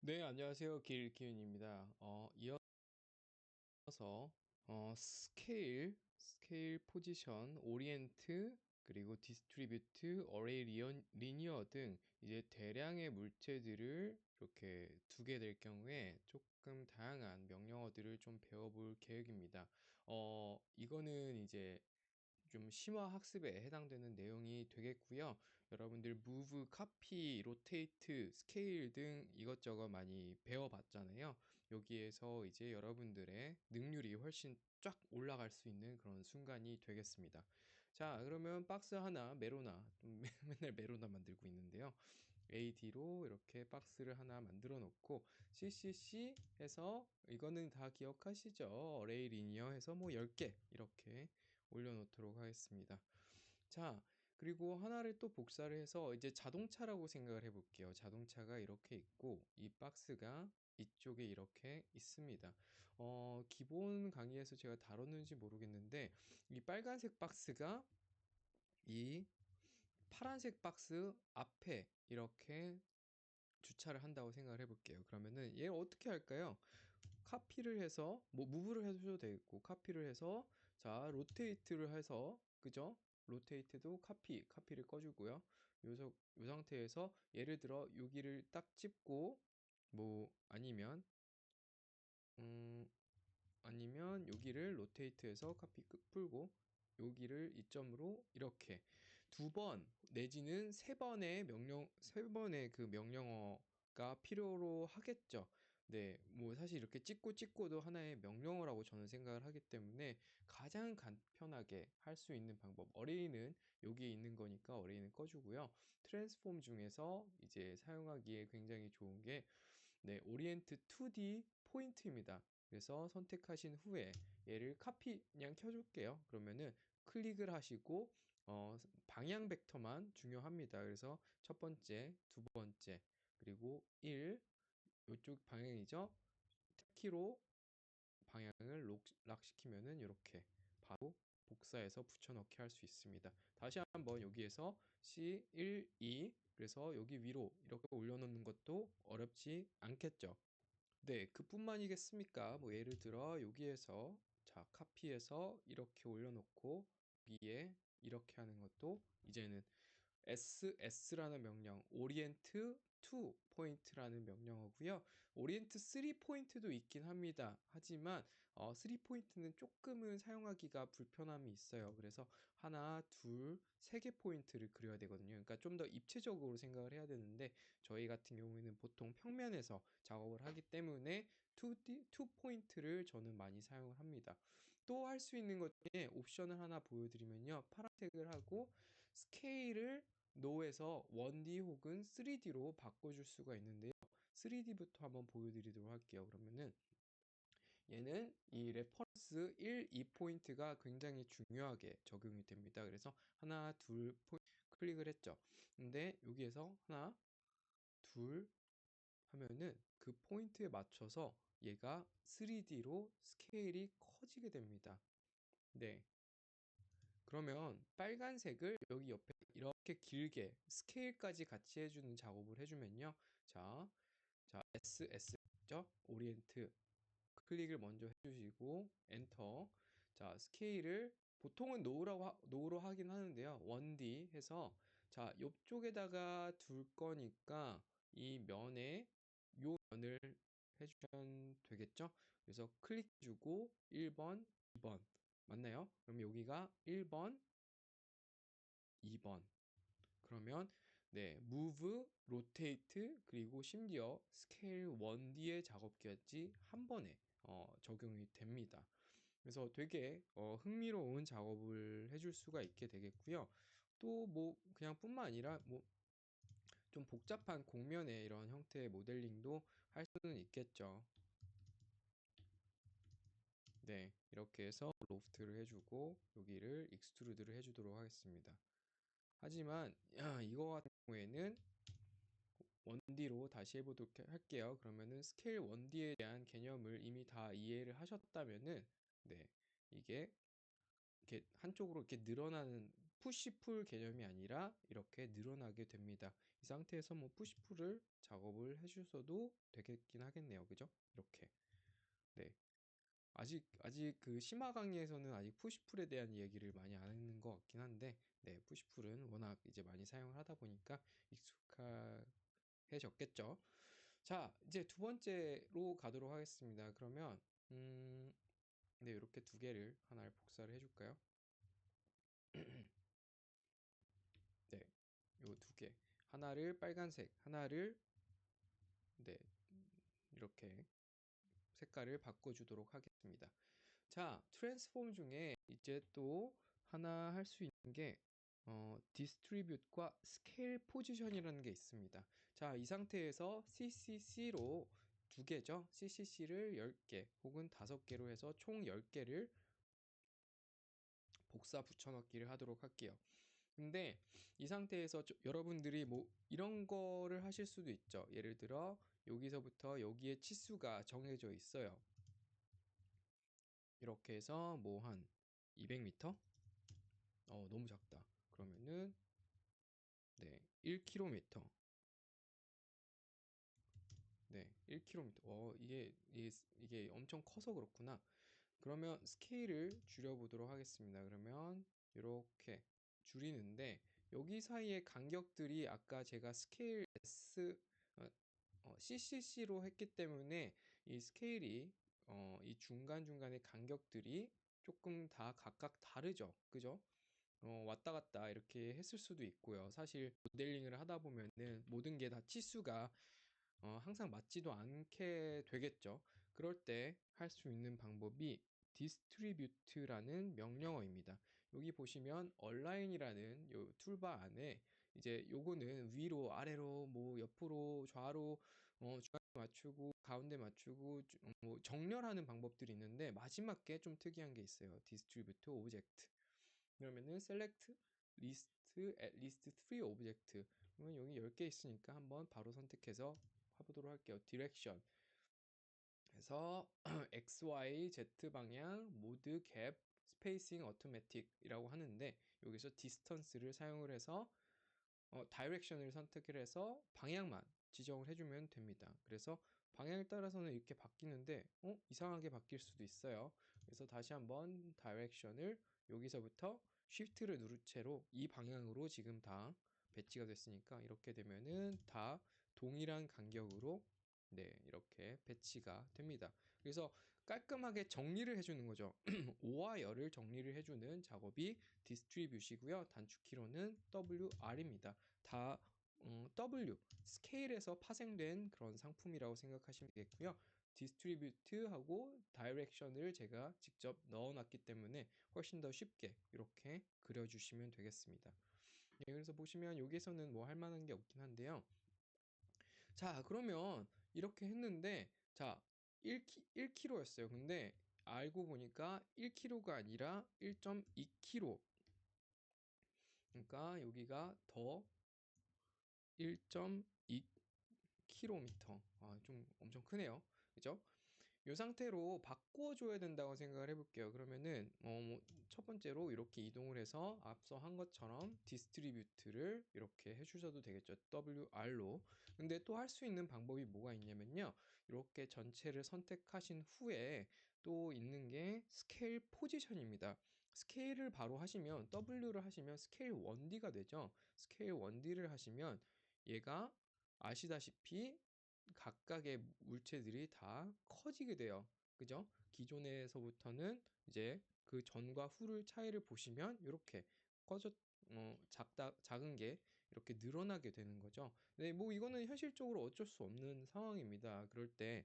네, 안녕하세요. 길기훈입니다. 이어서 스케일, 포지션, 오리엔트, 그리고 디스트리뷰트, 어레이 리니어 등 이제 대량의 물체들을 이렇게 두게 될 경우에 조금 다양한 명령어들을 좀 배워볼 계획입니다. 이거는 이제 좀 심화 학습에 해당되는 내용이 되겠고요. 여러분들 move, copy, rotate, scale 등 이것저것 많이 배워봤잖아요. 여기에서 이제 여러분들의 능률이 훨씬 쫙 올라갈 수 있는 그런 순간이 되겠습니다. 자, 그러면 박스 하나, 메로나, 맨날 메로나 만들고 있는데요. AD로 이렇게 박스를 하나 만들어 놓고 CCC 해서 이거는 다 기억하시죠? 어레이 리니어 해서 뭐 10개 이렇게 올려놓도록 하겠습니다. 자, 그리고 하나를 또 복사를 해서 이제 자동차라고 생각을 해볼게요. 자동차가 이렇게 있고 이 박스가 이쪽에 이렇게 있습니다. 기본 강의에서 제가 다뤘는지 모르겠는데 이 빨간색 박스가 이 파란색 박스 앞에 이렇게 주차를 한다고 생각을 해볼게요. 그러면은 얘 어떻게 할까요? 카피를 해서 뭐 무브를 해줘도 되겠고 카피를 해서 자 로테이트를 해서 그죠? 로테이트도 카피를 꺼주고요. 요 상태에서 예를 들어 여기를 딱 찝고 뭐 음 아니면 여기를 로테이트해서 카피 풀고 여기를 이점으로 이렇게 두 번 내지는 세 번의 그 명령어가 필요로 하겠죠. 네, 뭐 사실 이렇게 찍고도 하나의 명령어라고 저는 생각을 하기 때문에 가장 간편하게 할 수 있는 방법. 어레이는 여기에 있는 거니까 어레이는 꺼주고요. 트랜스폼 중에서 이제 사용하기에 굉장히 좋은 게 네, 오리엔트 2D 포인트입니다. 그래서 선택하신 후에 얘를 카피 그냥 켜줄게요. 그러면은 클릭을 하시고 방향 벡터만 중요합니다. 그래서 첫 번째, 두 번째, 그리고 1 이쪽 방향이죠. 키로 방향을 락 시키면은 이렇게 바로 복사해서 붙여넣기 할 수 있습니다. 다시 한번 여기에서 C1, 2 그래서 여기 위로 이렇게 올려놓는 것도 어렵지 않겠죠. 네, 그뿐만이겠습니까? 뭐 예를 들어 여기에서 자 카피해서 이렇게 올려놓고 위에 이렇게 하는 것도 이제는 SS라는 명령, 오리엔트 2 포인트라는 명령어고요. 오리엔트 3 포인트도 있긴 합니다. 하지만 3 포인트는 조금은 사용하기가 불편함이 있어요. 그래서 하나, 둘, 세 개 포인트를 그려야 되거든요. 그러니까 좀 더 입체적으로 생각을 해야 되는데 저희 같은 경우에는 보통 평면에서 작업을 하기 때문에 2 포인트를 저는 많이 사용을 합니다. 또 할 수 있는 것 중에 옵션을 하나 보여드리면요. 파란색을 하고 스케일을 노에서 1D 혹은 3D로 바꿔줄 수가 있는데요. 3D부터 한번 보여드리도록 할게요. 그러면은 얘는 이 레퍼런스 1, 2포인트가 굉장히 중요하게 적용이 됩니다. 그래서 하나, 둘 클릭을 했죠. 근데 여기에서 하나, 둘 하면은 그 포인트에 맞춰서 얘가 3D로 스케일이 커지게 됩니다. 네. 그러면 빨간색을 여기 옆에 이렇게 길게 스케일까지 같이 해주는 작업을 해주면요. 자, SS죠? 오리엔트 클릭을 먼저 해주시고 엔터. 자, 스케일을 보통은 노우로 하긴 하는데요. 1D 해서 자, 옆쪽에다가 둘 거니까 이 면에 요 면을 해주면 되겠죠? 그래서 클릭 주고 1번, 2번 맞나요? 그럼 여기가 1번, 2번. 그러면 네, move, rotate 그리고 심지어 scale 1D의 작업까지 한 번에 적용이 됩니다. 그래서 되게 흥미로운 작업을 해줄 수가 있게 되겠고요. 또 뭐 그냥 뿐만 아니라 뭐 좀 복잡한 곡면의 이런 형태의 모델링도 할 수는 있겠죠. 네, 이렇게 해서 로프트를 해주고 여기를 익스트루드를 해주도록 하겠습니다. 하지만 이거 같은 경우에는 1D로 다시 해보도록 할게요. 그러면은 스케일 1D에 대한 개념을 이미 다 이해를 하셨다면은 네, 이게 이렇게 한쪽으로 이렇게 늘어나는 푸시풀 개념이 아니라 이렇게 늘어나게 됩니다. 이 상태에서 뭐 푸시풀을 작업을 해주셔도 되겠긴 하겠네요. 그죠? 이렇게. 네. 아직 그 심화 강의에서는 아직 푸시풀에 대한 얘기를 많이 안 했는 것 같긴 한데, 네, 푸시풀은 워낙 이제 많이 사용을 하다 보니까 익숙해졌겠죠. 자, 이제 두 번째로 가도록 하겠습니다. 그러면, 네, 이렇게 두 개를 하나를 복사를 해줄까요? 네, 요 두 개. 하나를 빨간색, 하나를, 네, 이렇게 색깔을 바꿔주도록 하겠습니다. 자, 트랜스폼 중에 이제 또 하나 할 수 있는 게 디스트리뷰트과 스케일 포지션이라는 게 있습니다. 자, 이 상태에서 CCC로 두 개죠. CCC를 10개 혹은 5개로 해서 총 10개를 복사 붙여넣기를 하도록 할게요. 근데 이 상태에서 여러분들이 뭐 이런 거를 하실 수도 있죠. 예를 들어 여기서부터 여기에 치수가 정해져 있어요. 이렇게 해서 뭐 한 200m? 너무 작다. 그러면은 네, 1km. 네, 1km. 이게 엄청 커서 그렇구나. 그러면 스케일을 줄여보도록 하겠습니다. 그러면 이렇게 줄이는데 여기 사이의 간격들이 아까 제가 스케일 CCC로 했기 때문에 이 스케일이 이 중간중간의 간격들이 조금 다 각각 다르죠. 그죠? 왔다 갔다 이렇게 했을 수도 있고요. 사실 모델링을 하다 보면은 모든 게 다 치수가 항상 맞지도 않게 되겠죠. 그럴 때 할 수 있는 방법이 distribute라는 명령어입니다. 여기 보시면 align이라는 요 툴바 안에 이제 요거는 위로 아래로 뭐 옆으로 좌로 중간에 맞추고 가운데 맞추고 뭐 정렬하는 방법들이 있는데 마지막 게 좀 특이한 게 있어요. distribute object. 그러면은 select list at least 3 object. 그러면 여기 10개 있으니까 한번 바로 선택해서 해보도록 할게요. direction. 그래서 X, Y, Z 방향, 모드, 갭, 스페이싱, 오토매틱이라고 하는데 여기서 디스턴스를 사용을 해서 다이렉션을 선택을 해서 방향만 지정을 해주면 됩니다. 그래서 방향에 따라서는 이렇게 바뀌는데 이상하게 바뀔 수도 있어요. 그래서 다시 한번 다이렉션을 여기서부터 쉬프트를 누른 채로 이 방향으로 지금 다 배치가 됐으니까 이렇게 되면은 다 동일한 간격으로 네, 이렇게 배치가 됩니다. 그래서 깔끔하게 정리를 해주는 거죠. O와 열을 정리를 해주는 작업이 디스트리뷰시고요. 단축키로는 WR입니다. 다 W, 스케일에서 파생된 그런 상품이라고 생각하시면 되겠고요. 디스트리뷰트하고 다이렉션을 제가 직접 넣어놨기 때문에 훨씬 더 쉽게 이렇게 그려주시면 되겠습니다. 예, 그래서 보시면 여기서는 뭐 할 만한 게 없긴 한데요. 자, 그러면 이렇게 했는데, 자, 1kg였어요. 근데 알고 보니까 1kg가 아니라 1.2kg. 그러니까 여기가 더 1.2km. 좀 엄청 크네요. 그죠? 이 상태로 바꿔줘야 된다고 생각을 해볼게요. 그러면은 첫 번째로 이렇게 이동을 해서 앞서 한 것처럼 디스트리뷰트를 이렇게 해주셔도 되겠죠. WR로. 근데 또 할 수 있는 방법이 뭐가 있냐면요. 이렇게 전체를 선택하신 후에 또 있는 게 스케일 포지션입니다. 스케일을 바로 하시면 W를 하시면 스케일 1D가 되죠. 스케일 1D를 하시면 얘가 아시다시피 각각의 물체들이 다 커지게 돼요. 그죠? 기존에서부터는 이제 그 전과 후를 차이를 보시면 이렇게 커져 작은 게 이렇게 늘어나게 되는 거죠. 네, 뭐 이거는 현실적으로 어쩔 수 없는 상황입니다. 그럴 때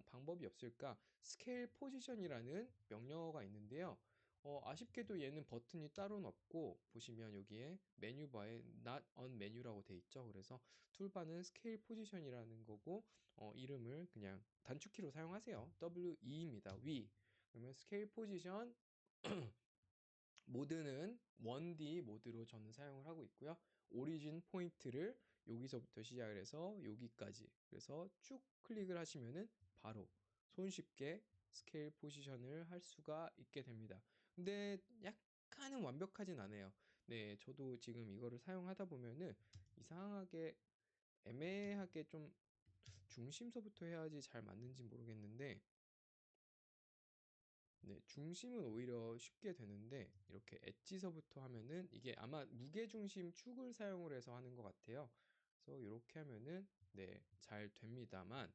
방법이 없을까? 스케일 포지션이라는 명령어가 있는데요. 아쉽게도 얘는 버튼이 따로는 없고 보시면 여기에 메뉴바에 not on menu라고 돼 있죠. 그래서 툴바는 스케일 포지션이라는 거고 이름을 그냥 단축키로 사용하세요. WE입니다. 위. 그러면 스케일 포지션 모드는 1D 모드로 저는 사용을 하고 있고요. 오리진 포인트를 여기서부터 시작을 해서 여기까지. 그래서 쭉 클릭을 하시면은 바로 손쉽게 스케일 포지션을 할 수가 있게 됩니다. 근데 약간은 완벽하진 않아요. 네, 저도 지금 이거를 사용하다 보면은 이상하게 애매하게 좀 중심서부터 해야지 잘 맞는지 모르겠는데, 네, 중심은 오히려 쉽게 되는데 이렇게 엣지서부터 하면은 이게 아마 무게중심 축을 사용을 해서 하는 것 같아요. 그래서 이렇게 하면은 네, 잘 됩니다만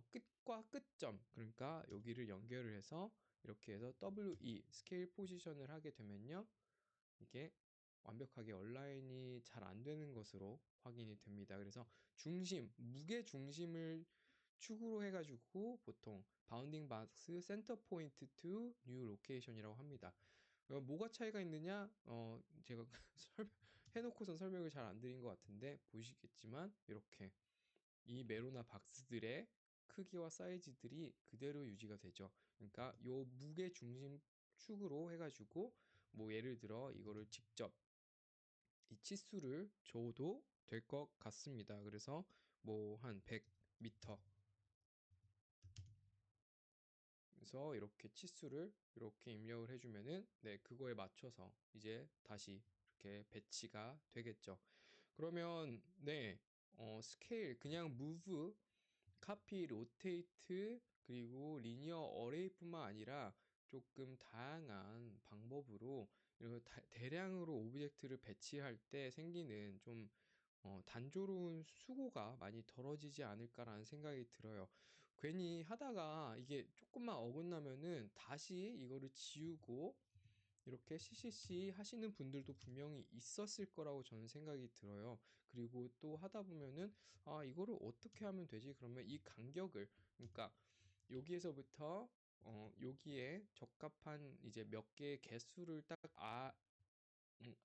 끝과 끝점, 그러니까 여기를 연결을 해서 이렇게 해서 WE 스케일 포지션을 하게 되면요, 이게 완벽하게 얼라인이 잘 안 되는 것으로 확인이 됩니다. 그래서 중심, 무게 중심을 축으로 해가지고 보통 바운딩 박스 센터 포인트 투 뉴 로케이션이라고 합니다. 뭐가 차이가 있느냐? 제가 해놓고선 설명을 잘 안 드린 것 같은데 보시겠지만 이렇게 이 메로나 박스들의 크기와 사이즈들이 그대로 유지가 되죠. 그러니까 요 무게 중심 축으로 해가지고 뭐 예를 들어 이거를 직접 이 치수를 줘도 될 것 같습니다. 그래서 뭐 한 100m, 그래서 이렇게 치수를 이렇게 입력을 해주면은 네, 그거에 맞춰서 이제 다시 이렇게 배치가 되겠죠. 그러면 네, 스케일 그냥 move, copy, rotate 그리고 리니어 어레이뿐만 아니라 조금 다양한 방법으로 이런 대량으로 오브젝트를 배치할 때 생기는 좀 단조로운 수고가 많이 덜어지지 않을까라는 생각이 들어요. 괜히 하다가 이게 조금만 어긋나면은 다시 이거를 지우고 이렇게 CCC 하시는 분들도 분명히 있었을 거라고 저는 생각이 들어요. 그리고 또 하다 보면은 아, 이거를 어떻게 하면 되지? 그러면 이 간격을, 그러니까 여기에서부터 여기에 적합한 이제 몇 개의 개수를 딱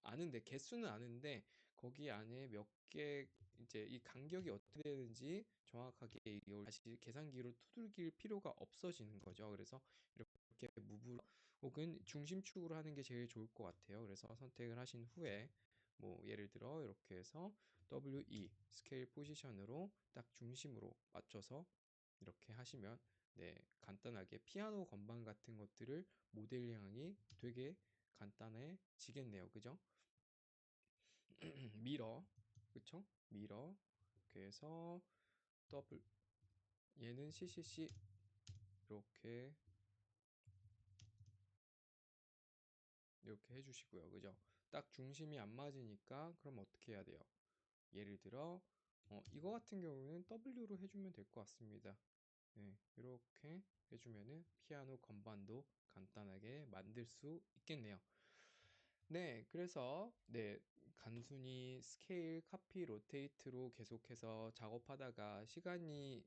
아는데, 개수는 아는데 거기 안에 몇 개 이제 이 간격이 어떻게 되는지 정확하게 이걸 다시 계산기로 두들길 필요가 없어지는 거죠. 그래서 이렇게 무브 혹은 중심축으로 하는 게 제일 좋을 것 같아요. 그래서 선택을 하신 후에 뭐 예를 들어 이렇게 해서 WE 스케일 포지션으로 딱 중심으로 맞춰서 이렇게 하시면 네, 간단하게 피아노 건반 같은 것들을 모델링하기 되게 간단해지겠네요. 그죠? 미러, 그쵸? 미러. 이렇게 해서 더블, 얘는 CCC 이렇게 해주시고요. 그죠? 딱 중심이 안 맞으니까 그럼 어떻게 해야 돼요? 예를 들어 이거 같은 경우는 W로 해주면 될 것 같습니다. 네, 이렇게 해주면은 피아노 건반도 간단하게 만들 수 있겠네요. 네, 그래서 네, 단순히 스케일, 카피, 로테이트로 계속해서 작업하다가 시간이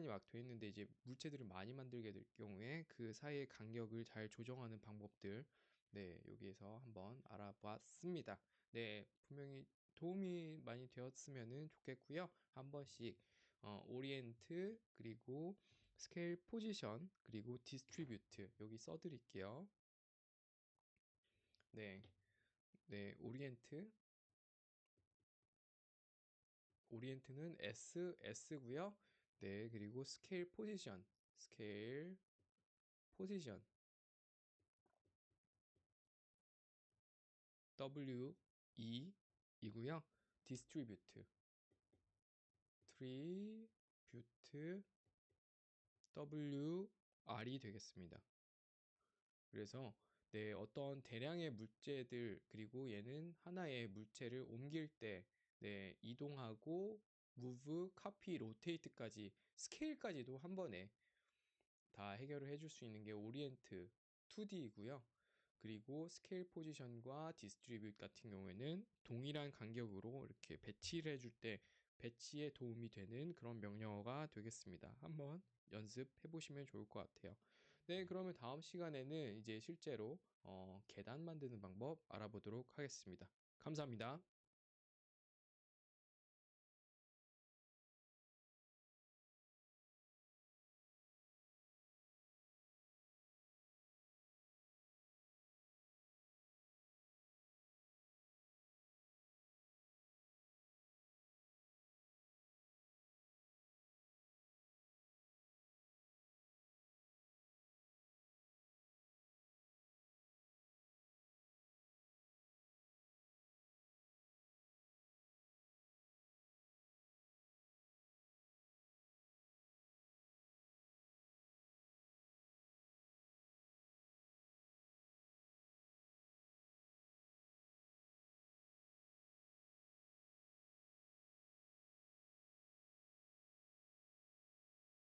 막 돼 있는데 이제 물체들을 많이 만들게 될 경우에 그 사이의 간격을 잘 조정하는 방법들, 네, 여기에서 한번 알아봤습니다. 네, 분명히 도움이 많이 되었으면 좋겠고요. 한 번씩 오리엔트, 그리고 스케일 포지션, 그리고 디스트리뷰트 여기 써드릴게요. 네, 네, 오리엔트는 S고요. 네, 그리고 스케일 포지션 W 이고요. 디스트리뷰트 WR이 되겠습니다. 그래서 네, 어떤 대량의 물체들, 그리고 얘는 하나의 물체를 옮길 때 네, 이동하고 move, copy, rotate까지 스케일까지도 한 번에 다 해결을 해줄 수 있는 게 오리엔트 2D이고요. 그리고 스케일 포지션과 디스트리뷰트 같은 경우에는 동일한 간격으로 이렇게 배치를 해줄 때 배치에 도움이 되는 그런 명령어가 되겠습니다. 한번 연습해 보시면 좋을 것 같아요. 네, 그러면 다음 시간에는 이제 실제로 계단 만드는 방법 알아보도록 하겠습니다. 감사합니다.